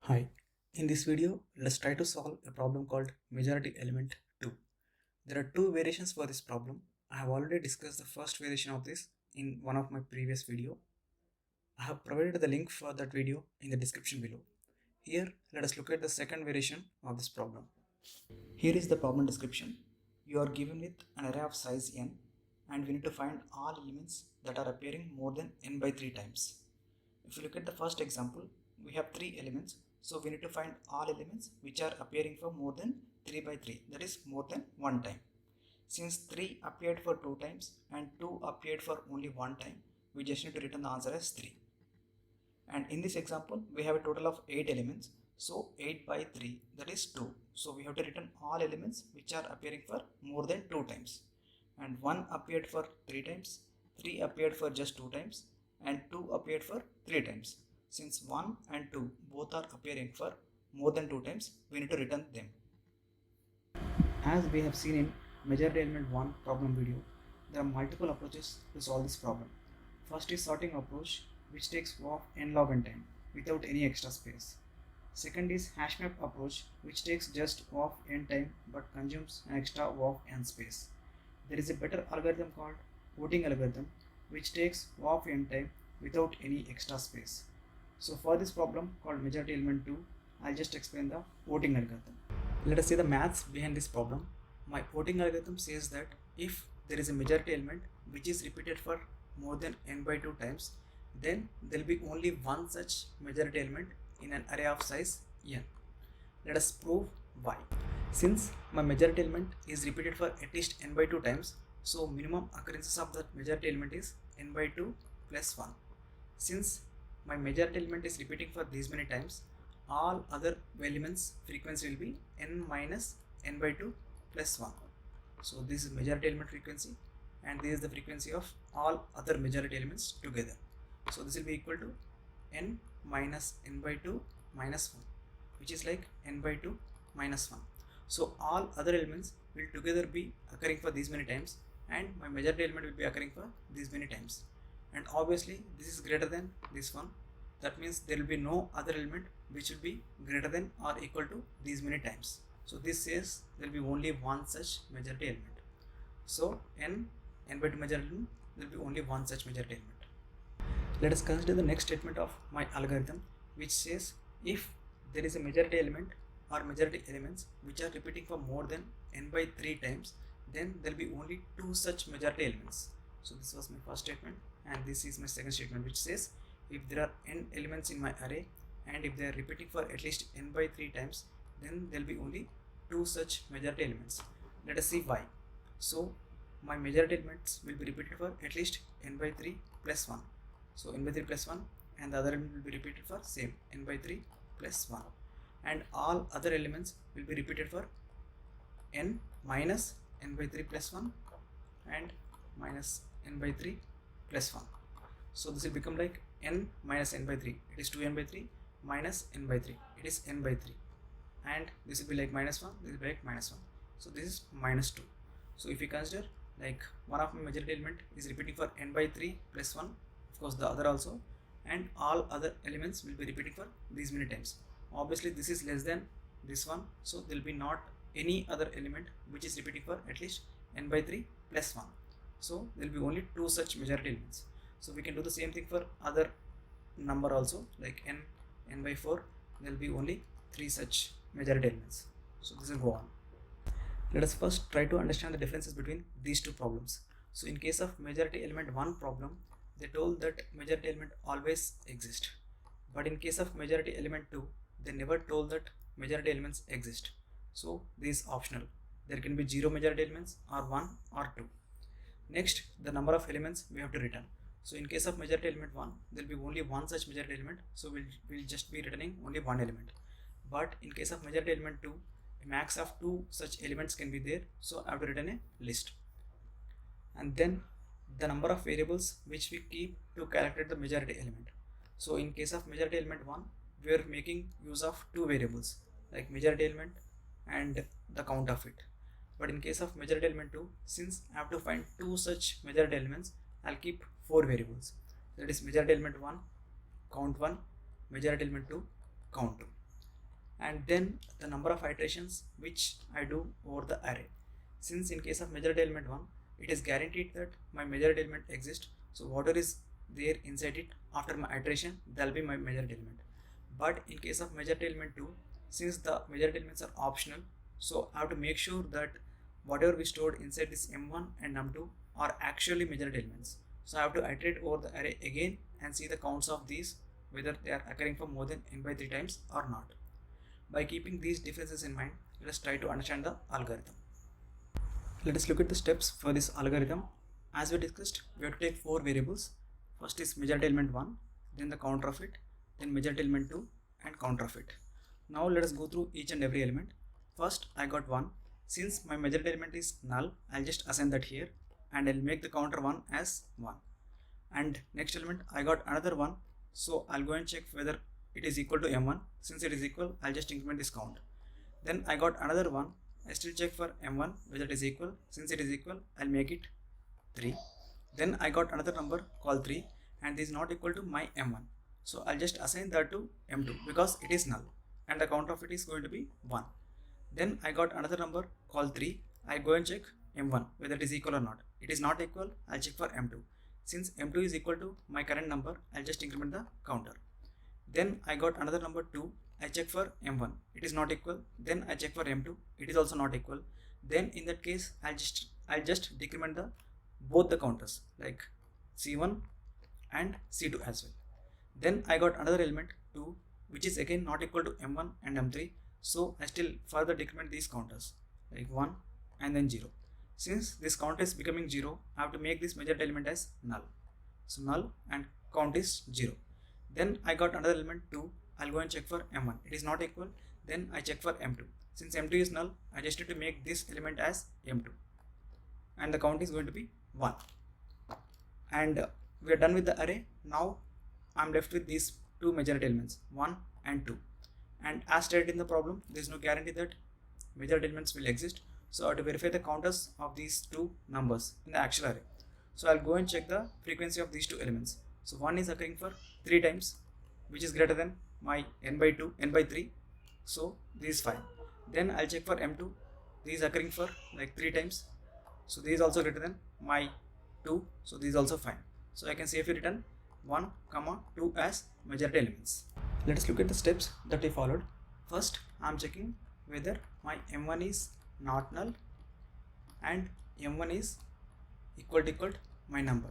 Hi, in this video, let's try to solve a problem called majority element 2. There are two variations for this problem. I have already discussed the first variation of this in one of my previous video. I have provided the link for that video in the description below. Here, let us look at the second variation of this problem. Here is the problem description. You are given with an array of size n and we need to find all elements that are appearing more than n by 3 times. If you look at the first example, we have 3 elements, so we need to find all elements which are appearing for more than 3 by 3, that is more than 1 time. Since 3 appeared for 2 times and 2 appeared for only 1 time, we just need to return the answer as 3. And in this example, we have a total of 8 elements, so 8 by 3, that is 2. So we have to return all elements which are appearing for more than 2 times. And 1 appeared for 3 times, 3 appeared for just 2 times, and 2 appeared for 3 times. Since 1 and 2 both are appearing for more than 2 times, we need to return them. As we have seen in majority element 1 problem video, there are multiple approaches to solve this problem. First is sorting approach, which takes O of n log n time without any extra space. Second is hash map approach, which takes just O of n time but consumes an extra O of n space. There is a better algorithm called voting algorithm, which takes O of n time without any extra space. So for this problem called majority element 2, I'll just explain the voting algorithm. Let us see the maths behind this problem. My voting algorithm says that if there is a majority element which is repeated for more than n by 2 times, then there will be only one such majority element in an array of size n. Let us prove why. Since my majority element is repeated for at least n by 2 times, so minimum occurrences of that majority element is n by 2 plus 1. Since my majority element is repeating for these many times, all other elements frequency will be n minus n by 2 plus 1. So this is majority element frequency and this is the frequency of all other majority elements together. So this will be equal to n minus n by 2 minus 1, which is like n by 2 minus 1. So all other elements will together be occurring for these many times and my majority element will be occurring for these many times. And obviously this is greater than this one. That means there will be no other element which will be greater than or equal to these many times. So this says there will be only one such majority element. So n by 2 majority element, there will be only one such majority element. Let us consider the next statement of my algorithm, which says if there is a majority element or majority elements which are repeating for more than n by 3 times, then there will be only two such majority elements. So this was my first statement and this is my second statement, which says if there are n elements in my array and if they are repeating for at least n by 3 times, then there will be only two such majority elements. Let us see why. So my majority elements will be repeated for at least n by 3 plus 1. So n by 3 plus 1 and the other element will be repeated for same n by 3 plus 1, and all other elements will be repeated for n minus n by 3 plus 1 and minus n by 3 plus 1. So this will become like n minus n by 3, it is 2n by 3 minus n by 3, it is n by 3, and this will be like minus 1, this will be like minus 1, so this is minus 2. So if we consider like one of my majority element is repeating for n by 3 plus 1, of course the other also, and all other elements will be repeating for these many times. Obviously this is less than this one, so there will be not any other element which is repeating for at least n by 3 plus 1. So there will be only two such majority elements. So we can do the same thing for other number also, like n by 4, there will be only three such majority elements. So this will go on. Let us first try to understand the differences between these two problems. So in case of majority element 1 problem, they told that majority element always exist. But in case of majority element 2, they never told that majority elements exist. So this is optional. There can be 0 majority elements or 1 or 2. Next, the number of elements we have to return. So in case of majority element 1, there will be only one such majority element. So we'll just be returning only one element. But in case of majority element 2, a max of 2 such elements can be there. So I have to return a list. And then the number of variables which we keep to calculate the majority element. So in case of majority element 1, we are making use of two variables like majority element and the count of it. But in case of majority element 2, since I have to find two such majority elements, I'll keep four variables. That is majority element 1, count 1, majority element 2, count 2. and then the number of iterations which I do over the array. Since in case of majority element 1, it is guaranteed that my majority element exists, so whatever is there inside it after my iteration, that will be my majority element. But in case of majority element 2, since the majority elements are optional, so I have to make sure that whatever we stored inside this m1 and m2 are actually majority elements. So I have to iterate over the array again and see the counts of these, whether they are occurring for more than n by 3 times or not. By keeping these differences in mind, let us try to understand the algorithm. Let us look at the steps for this algorithm. As we discussed, we have to take 4 variables. First is majority element 1, then the counter of it, then majority element 2 and counter of it. Now let us go through each and every element. First I got 1. Since my majority element is null, I'll just assign that here and I'll make the counter 1 as 1. And next element I got another 1, so I'll go and check whether it is equal to m1. Since it is equal, I'll just increment this count. Then I got another 1, I still check for m1 whether it is equal. Since it is equal, I'll make it 3. Then I got another number called 3 and this is not equal to my m1, so I'll just assign that to m2 because it is null and the count of it is going to be 1. Then I got another number called 3. I go and check m1 whether it is equal or not. It is not equal, I'll check for m2. Since m2 is equal to my current number, I'll just increment the counter. Then I got another number 2. I check for m1. It is not equal. Then I check for m2. It is also not equal. Then in that case, I'll just decrement the both the counters like c1 and c2 as well. Then I got another element 2, which is again not equal to m1 and m3. So I still further decrement these counters like 1 and then 0. Since this count is becoming 0, I have to make this majority element as null. So null and count is 0. Then I got another element 2. I'll go and check for m1. It is not equal. Then I check for m2. Since m2 is null, I just need to make this element as m2. And the count is going to be 1. And we are done with the array. Now I'm left with these two majority elements 1 and 2. And as stated in the problem, there is no guarantee that majority elements will exist. So I have to verify the counters of these two numbers in the actual array. So I'll go and check the frequency of these two elements. So 1 is occurring for 3 times, which is greater than my n by 3. So this is fine. Then I'll check for m2. This is occurring for like 3 times. So this is also greater than my 2. So this is also fine. So I can safely return 1, 2 as majority elements. Let us look at the steps that we followed. First, I am checking whether my m1 is not null and m1 is equal to my number.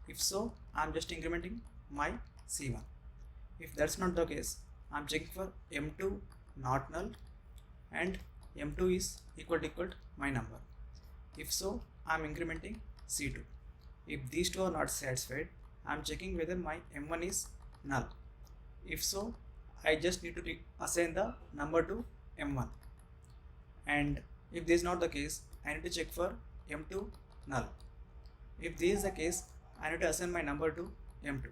If so, I am just incrementing my c1. If that's not the case, I am checking for m2 not null and m2 is equal to my number. If so, I am incrementing c2. If these two are not satisfied, I am checking whether my m1 is null. If so, I just need to assign the number to m1. And if this is not the case, I need to check for m2 null. If this is the case, I need to assign my number to m2.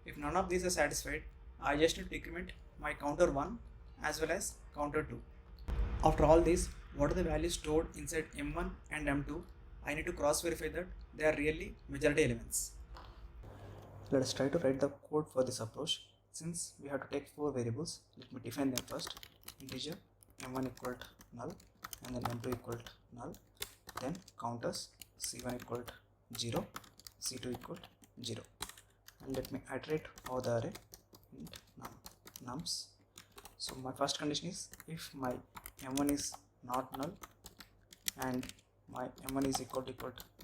If none of these are satisfied, I just need to decrement my counter 1 as well as counter 2. After all this, what are the values stored inside m1 and m2? I need to cross verify that they are really majority elements. Let us try to write the code for this approach. Since we have to take 4 variables, let me define them first. Integer m1 equal to null and then m2 equal to null. Then counters c1 equal to 0, c2 equal to 0. And let me iterate over the array int nums. So my first condition is if my m1 is not null and my m1 is equal to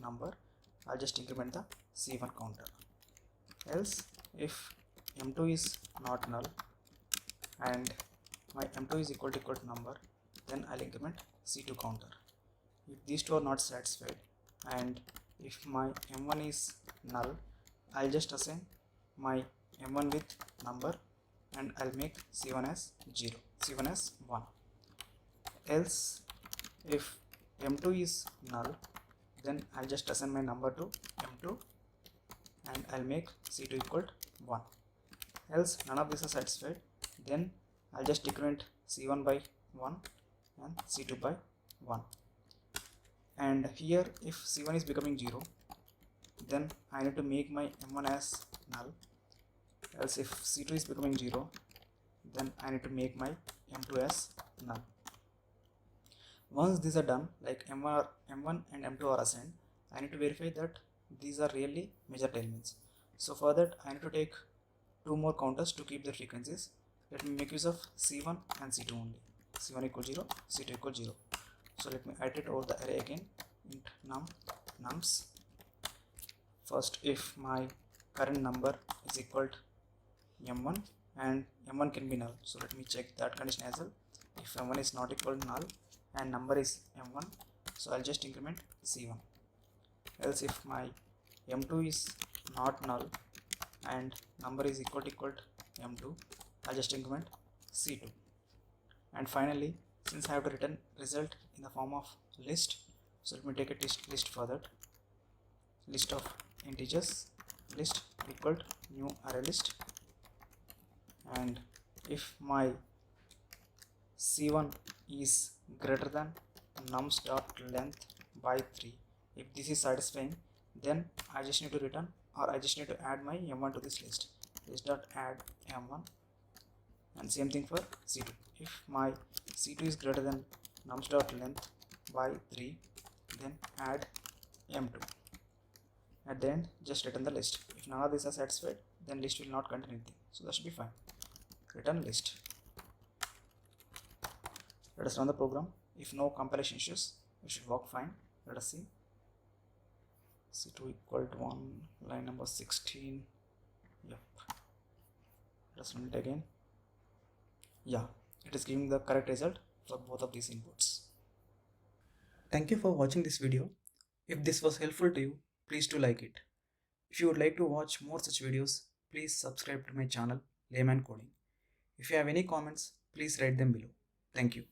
number, I'll just increment the c1 counter. Else if m2 is not null and my m2 is equal to number, then I'll increment c2 counter. If these two are not satisfied and if my m1 is null, I'll just assign my m1 with number and I'll make c1 as 0, c1 as 1. Else if m2 is null, then I'll just assign my number to m2 and I'll make c2 equal to 1. Else none of these are satisfied, then I'll just decrement c1 by 1 and c2 by 1. And here if c1 is becoming 0, then I need to make my m1 as null. Else if c2 is becoming 0, then I need to make my m2 as null. Once these are done, like m1 and m2 are assigned, I need to verify that these are really measured elements. So for that I need to take two more counters to keep their frequencies. Let me make use of c1 and c2 only. c1 equals 0, c2 equals 0. So let me iterate over the array again. Int nums. First, if my current number is equal to m1 and m1 can be null, so let me check that condition as well. If m1 is not equal to null and number is m1, so I'll just increment c1. Else if my m2 is not null and number is equal to m2, I'll just increment c2. And finally, since I have to return result in the form of list, so let me take a list for that. List of integers, list equal to new array list, and if my c1 is greater than nums dot length by 3, if this is satisfying, then I just need to return, or I just need to add my m1 to this list. List dot add m1, and same thing for c2. If my c2 is greater than nums dot length by 3, then add m2. At the end, just return the list. If none of these are satisfied, then list will not contain anything, so that should be fine. Return list. Let us run the program. If no compilation issues, it should work fine. Let us see. c2 equal to 1, line number 16. Yep. Let us run it again. Yeah, it is giving the correct result for both of these inputs. Thank you for watching this video. If this was helpful to you, please do like it. If you would like to watch more such videos, please subscribe to my channel Layman Coding. If you have any comments, please write them below. Thank you.